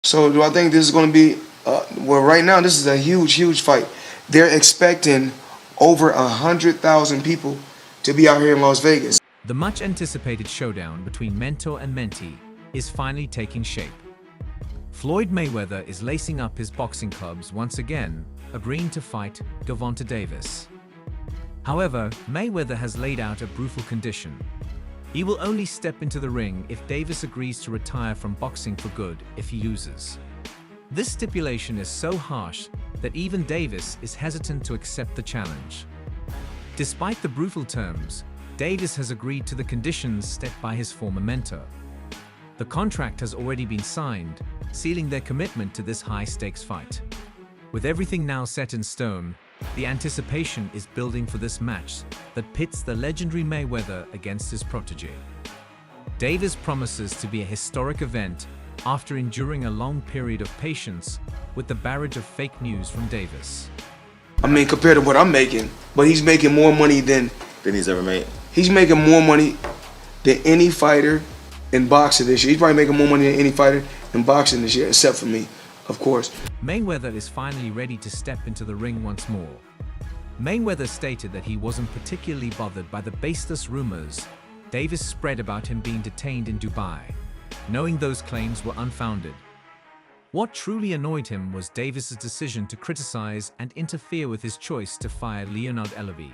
So do I think this is going to be, well, right now this is a huge, huge fight. They're expecting over 100,000 people to be out here in Las Vegas. The much-anticipated showdown between mentor and mentee is finally taking shape. Floyd Mayweather is lacing up his boxing clubs once again, agreeing to fight Gervonta Davis. However, Mayweather has laid out a brutal condition. He will only step into the ring if Davis agrees to retire from boxing for good if he loses. This stipulation is so harsh that even Davis is hesitant to accept the challenge. Despite the brutal terms, Davis has agreed to the conditions set by his former mentor. The contract has already been signed, sealing their commitment to this high-stakes fight. With everything now set in stone, the anticipation is building for this match that pits the legendary Mayweather against his protege. Davis promises to be a historic event after enduring a long period of patience with the barrage of fake news from Davis. I mean, compared to what I'm making, but he's making more money than he's ever made. He's making more money than any fighter in boxing this year. He's probably making more money than any fighter in boxing this year, except for me, of course. Mayweather is finally ready to step into the ring once more. Mayweather stated that he wasn't particularly bothered by the baseless rumors Davis spread about him being detained in Dubai, knowing those claims were unfounded. What truly annoyed him was Davis's decision to criticize and interfere with his choice to fire Leonard Ellerbe.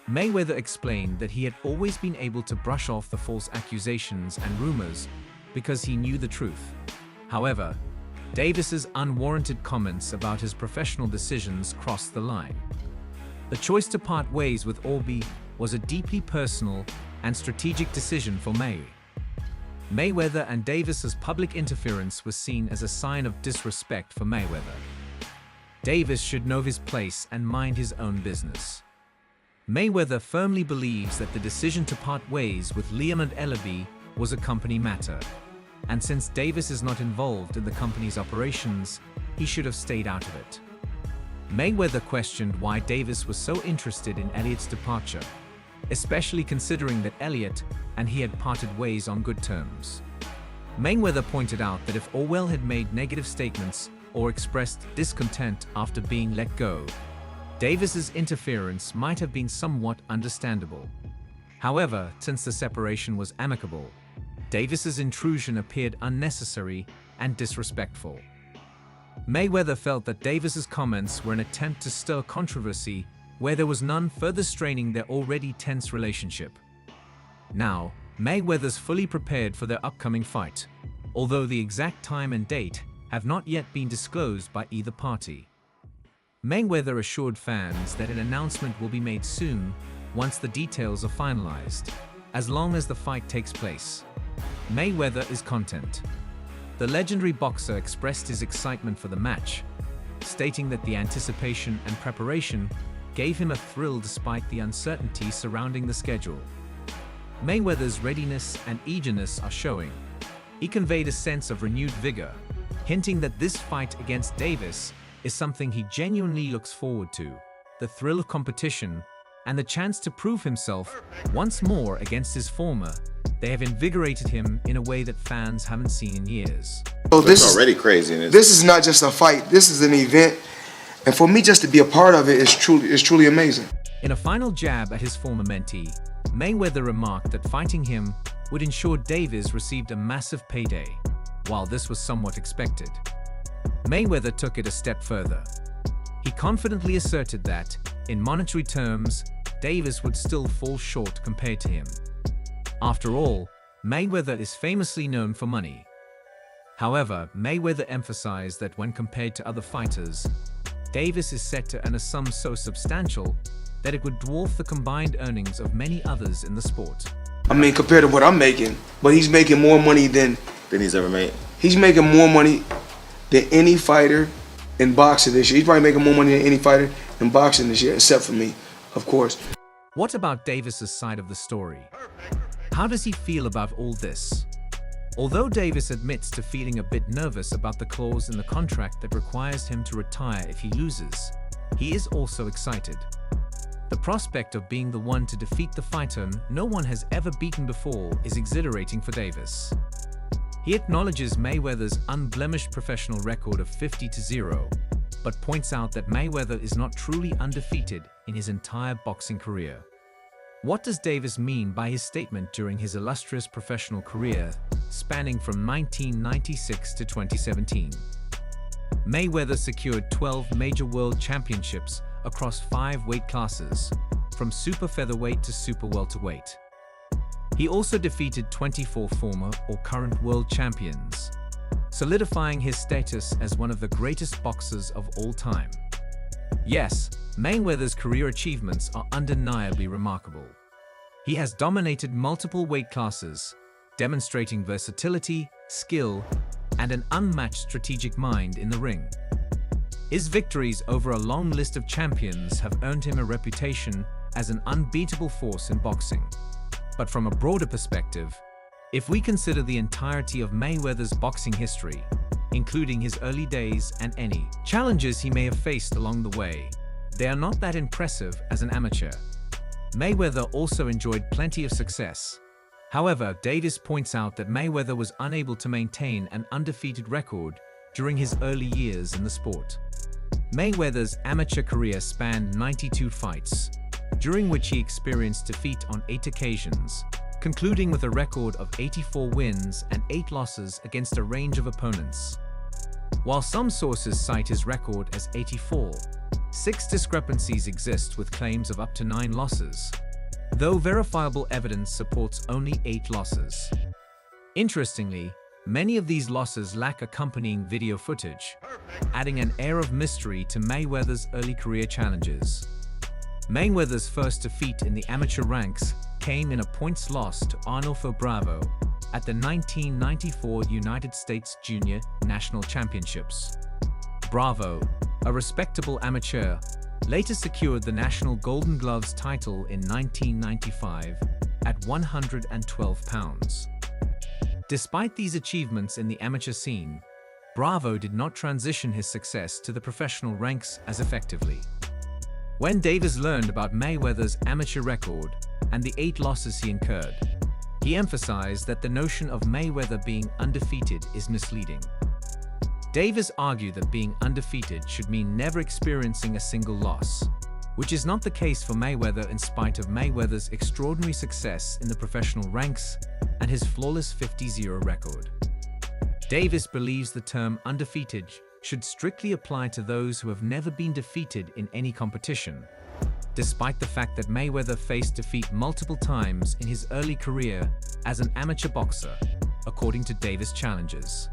Mayweather explained that he had always been able to brush off the false accusations and rumors because he knew the truth. However, Davis's unwarranted comments about his professional decisions crossed the line. The choice to part ways with Ellerbe was a deeply personal and strategic decision for Mayweather, and Davis's public interference was seen as a sign of disrespect for Mayweather. Davis should know his place and mind his own business. Mayweather firmly believes that the decision to part ways with Leonard Ellerbe was a company matter, and since Davis is not involved in the company's operations, he should have stayed out of it. Mayweather questioned why Davis was so interested in Elliott's departure, especially considering that Elliott and he had parted ways on good terms. Mayweather pointed out that if Orwell had made negative statements or expressed discontent after being let go, Davis's interference might have been somewhat understandable. However, since the separation was amicable, Davis's intrusion appeared unnecessary and disrespectful. Mayweather felt that Davis's comments were an attempt to stir controversy where there was none, further straining their already tense relationship. Now, Mayweather's fully prepared for their upcoming fight, although the exact time and date have not yet been disclosed by either party. Mayweather assured fans that an announcement will be made soon once the details are finalized, as long as the fight takes place. Mayweather is content. The legendary boxer expressed his excitement for the match, stating that the anticipation and preparation gave him a thrill despite the uncertainty surrounding the schedule. Mayweather's readiness and eagerness are showing. He conveyed a sense of renewed vigor, hinting that this fight against Davis is something he genuinely looks forward to. The thrill of competition and the chance to prove himself once more against his former, they have invigorated him in a way that fans haven't seen in years. So this is already crazy. This is not just a fight. This is an event, and for me just to be a part of it is truly amazing. In a final jab at his former mentee, Mayweather remarked that fighting him would ensure Davis received a massive payday, while this was somewhat expected. Mayweather took it a step further. He confidently asserted that, in monetary terms, Davis would still fall short compared to him. After all, Mayweather is famously known for money. However, Mayweather emphasized that when compared to other fighters, Davis is set to earn a sum so substantial that it would dwarf the combined earnings of many others in the sport. I mean, compared to what I'm making, but he's making more money than he's ever made. He's making more money than any fighter in boxing this year. He's probably making more money than any fighter in boxing this year, except for me, of course. What about Davis's side of the story? How does he feel about all this? Although Davis admits to feeling a bit nervous about the clause in the contract that requires him to retire if he loses, he is also excited. The prospect of being the one to defeat the fighter no one has ever beaten before is exhilarating for Davis. He acknowledges Mayweather's unblemished professional record of 50-0, but points out that Mayweather is not truly undefeated in his entire boxing career. What does Davis mean by his statement during his illustrious professional career spanning from 1996 to 2017? Mayweather secured 12 major world championships across 5 weight classes, from super featherweight to super welterweight. He also defeated 24 former or current world champions, solidifying his status as one of the greatest boxers of all time. Yes, Mayweather's career achievements are undeniably remarkable. He has dominated multiple weight classes, demonstrating versatility, skill, and an unmatched strategic mind in the ring. His victories over a long list of champions have earned him a reputation as an unbeatable force in boxing. But from a broader perspective, if we consider the entirety of Mayweather's boxing history, including his early days and any challenges he may have faced along the way, they are not that impressive as an amateur. Mayweather also enjoyed plenty of success. However, Davis points out that Mayweather was unable to maintain an undefeated record during his early years in the sport. Mayweather's amateur career spanned 92 fights, during which he experienced defeat on 8 occasions, concluding with a record of 84 wins and 8 losses against a range of opponents. While some sources cite his record as 84, 6 discrepancies exist with claims of up to 9 losses, though verifiable evidence supports only 8 losses. Interestingly, many of these losses lack accompanying video footage, adding an air of mystery to Mayweather's early career challenges. Mayweather's first defeat in the amateur ranks came in a points loss to Arnulfo Bravo at the 1994 United States Junior National Championships. Bravo, a respectable amateur, later secured the National Golden Gloves title in 1995 at 112 pounds. Despite these achievements in the amateur scene, Bravo did not transition his success to the professional ranks as effectively. When Davis learned about Mayweather's amateur record and the 8 losses he incurred, he emphasized that the notion of Mayweather being undefeated is misleading. Davis argued that being undefeated should mean never experiencing a single loss, which is not the case for Mayweather in spite of Mayweather's extraordinary success in the professional ranks and his flawless 50-0 record. Davis believes the term undefeated should strictly apply to those who have never been defeated in any competition, despite the fact that Mayweather faced defeat multiple times in his early career as an amateur boxer, according to Davis challenges.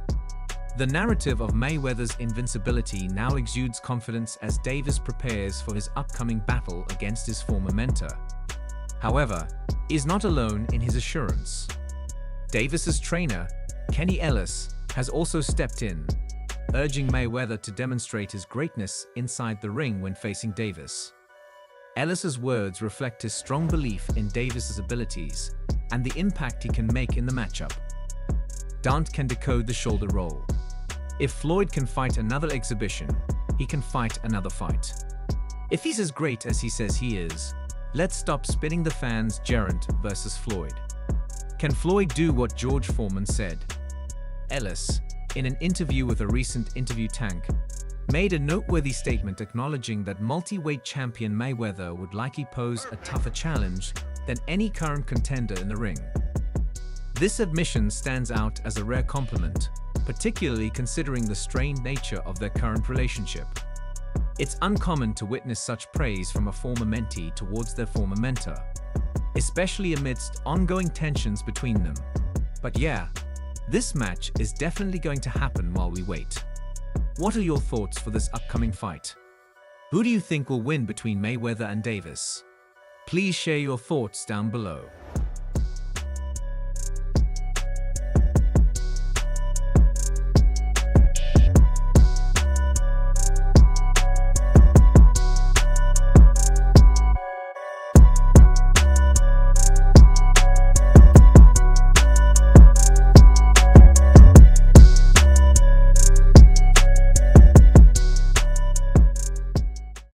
The narrative of Mayweather's invincibility now exudes confidence as Davis prepares for his upcoming battle against his former mentor. However, he is not alone in his assurance. Davis's trainer, Kenny Ellis, has also stepped in, urging Mayweather to demonstrate his greatness inside the ring when facing Davis. Ellis's words reflect his strong belief in Davis's abilities and the impact he can make in the matchup. Dant can decode the shoulder roll. If Floyd can fight another exhibition, he can fight another fight. If he's as great as he says he is, let's stop spinning the fans. Gervonta versus Floyd. Can Floyd do what George Foreman said? Ellis, in an interview with a recent interview tank, made a noteworthy statement acknowledging that multi-weight champion Mayweather would likely pose a tougher challenge than any current contender in the ring. This admission stands out as a rare compliment, particularly considering the strained nature of their current relationship. It's uncommon to witness such praise from a former mentee towards their former mentor, especially amidst ongoing tensions between them. But yeah, this match is definitely going to happen while we wait. What are your thoughts for this upcoming fight? Who do you think will win between Mayweather and Davis? Please share your thoughts down below.